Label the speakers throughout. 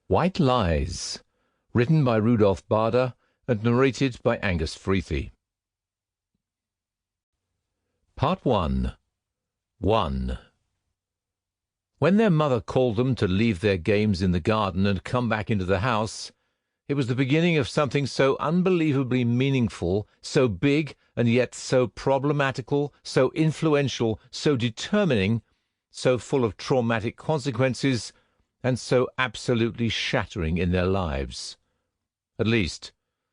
Speaker 1: White Lies, written by Rudolph and narrated by Angus Freathy. Part 1. 1. When their mother called them to leave their games in the garden and come back into the house, it was the beginning of something so unbelievably meaningful, so big and yet so problematical, so influential, so determining, so full of traumatic consequences, and so absolutely shattering in their lives. At least,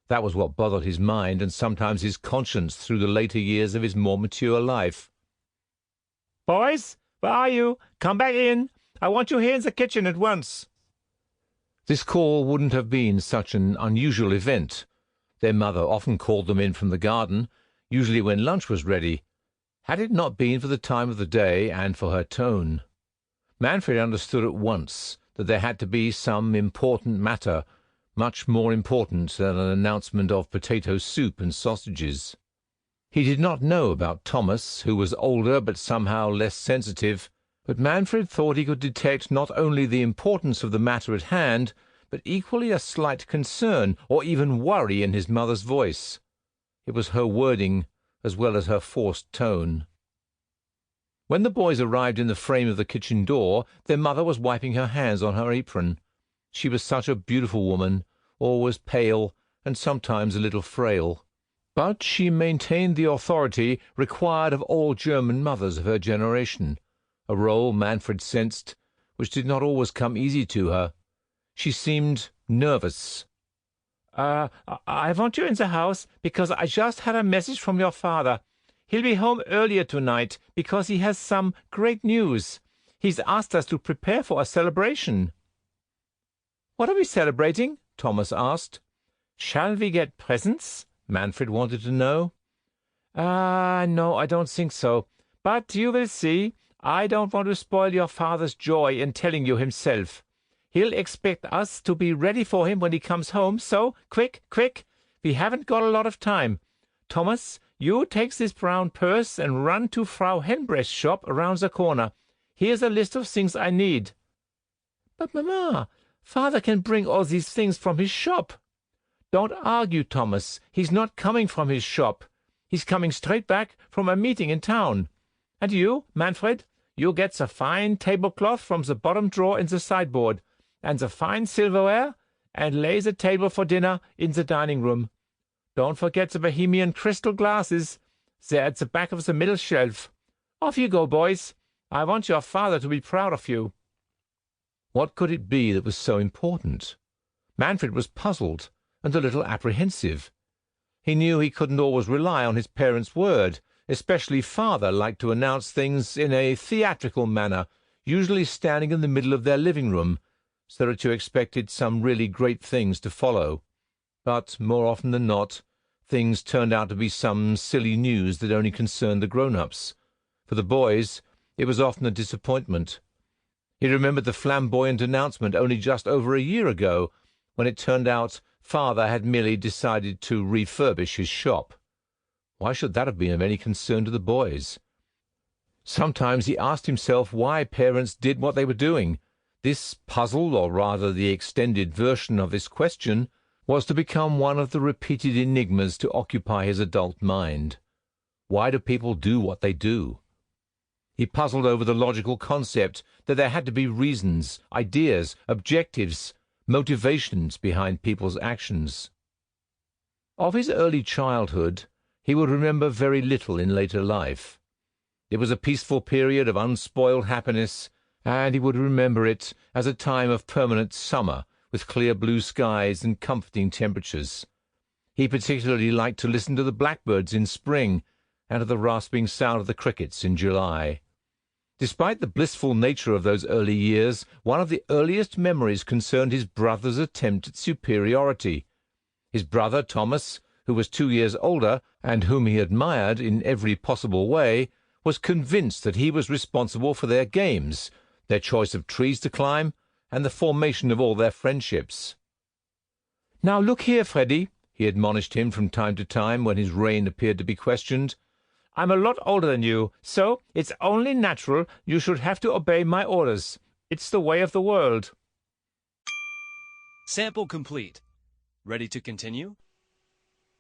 Speaker 1: that was what bothered his mind and sometimes his conscience through the later years of his more mature life.
Speaker 2: "Boys, where are you? Come back in. I want you here in the kitchen at once."
Speaker 1: This call wouldn't have been such an unusual event. Their mother often called them in from the garden, usually when lunch was ready, had it not been for the time of the day and for her tone. Manfred understood at once that there had to be some important matter, much more important than an announcement of potato soup and sausages. He did not know about Thomas, who was older but somehow less sensitive, but Manfred thought he could detect not only the importance of the matter at hand, but equally a slight concern or even worry in his mother's voice. It was her wording as well as her forced tone. When the boys arrived in the frame of the kitchen door, their mother was wiping her hands on her apron. She was such a beautiful woman, always pale and sometimes a little frail. But she maintained the authority required of all German mothers of her generation, a role Manfred sensed which did not always come easy to her. She seemed nervous.
Speaker 2: I want you in the house because I just had a message from your father. He'll be home earlier tonight because he has some great news. He's asked us to prepare for a celebration."
Speaker 1: "What are we celebrating?" Thomas asked.
Speaker 2: "Shall we get presents?"
Speaker 1: Manfred wanted to know.
Speaker 2: No, I don't think so. But you will see. I don't want to spoil your father's joy in telling you himself. He'll expect us to be ready for him when he comes home, so quick, quick. We haven't got a lot of time. Thomas, you take this brown purse and run to Frau Henbrecht's shop around the corner. Here's a list of things I need."
Speaker 1: "But, Mamma, Father can bring all these things from his shop."
Speaker 2: "Don't argue, Thomas. He's not coming from his shop. He's coming straight back from a meeting in town. And you, Manfred, you get the fine tablecloth from the bottom drawer in the sideboard, and the fine silverware, and lay the table for dinner in the dining room. Don't forget the Bohemian crystal glasses. They're at the back of the middle shelf. Off you go, boys. I want your father to be proud of you."
Speaker 1: What could it be that was so important? Manfred was puzzled and a little apprehensive. He knew he couldn't always rely on his parents' word. Especially Father liked to announce things in a theatrical manner, usually standing in the middle of their living room, so that you expected some really great things to follow. But more often than not, things turned out to be some silly news that only concerned the grown-ups. For the boys, it was often a disappointment. He remembered the flamboyant announcement only just over a year ago, when it turned out Father had merely decided to refurbish his shop. Why should that have been of any concern to the boys? Sometimes he asked himself why parents did what they were doing. This puzzle, or rather the extended version of this question, was to become one of the repeated enigmas to occupy his adult mind. Why do people do what they do? He puzzled over the logical concept that there had to be reasons, ideas, objectives, motivations behind people's actions. Of his early childhood, he would remember very little in later life. It was a peaceful period of unspoiled happiness, and he would remember it as a time of permanent summer, with clear blue skies and comforting temperatures. He particularly liked to listen to the blackbirds in spring and to the rasping sound of the crickets in July. Despite the blissful nature of those early years, one of the earliest memories concerned his brother's attempt at superiority. His brother, Thomas, who was 2 years older and whom he admired in every possible way, was convinced that he was responsible for their games, their choice of trees to climb, and the formation of all their friendships.
Speaker 2: "Now look here, Freddie,"
Speaker 1: he admonished him from time to time when his reign appeared to be questioned.
Speaker 2: "I'm a lot older than you, so it's only natural you should have to obey my orders. It's the way of the world."
Speaker 3: Sample complete. Ready to continue?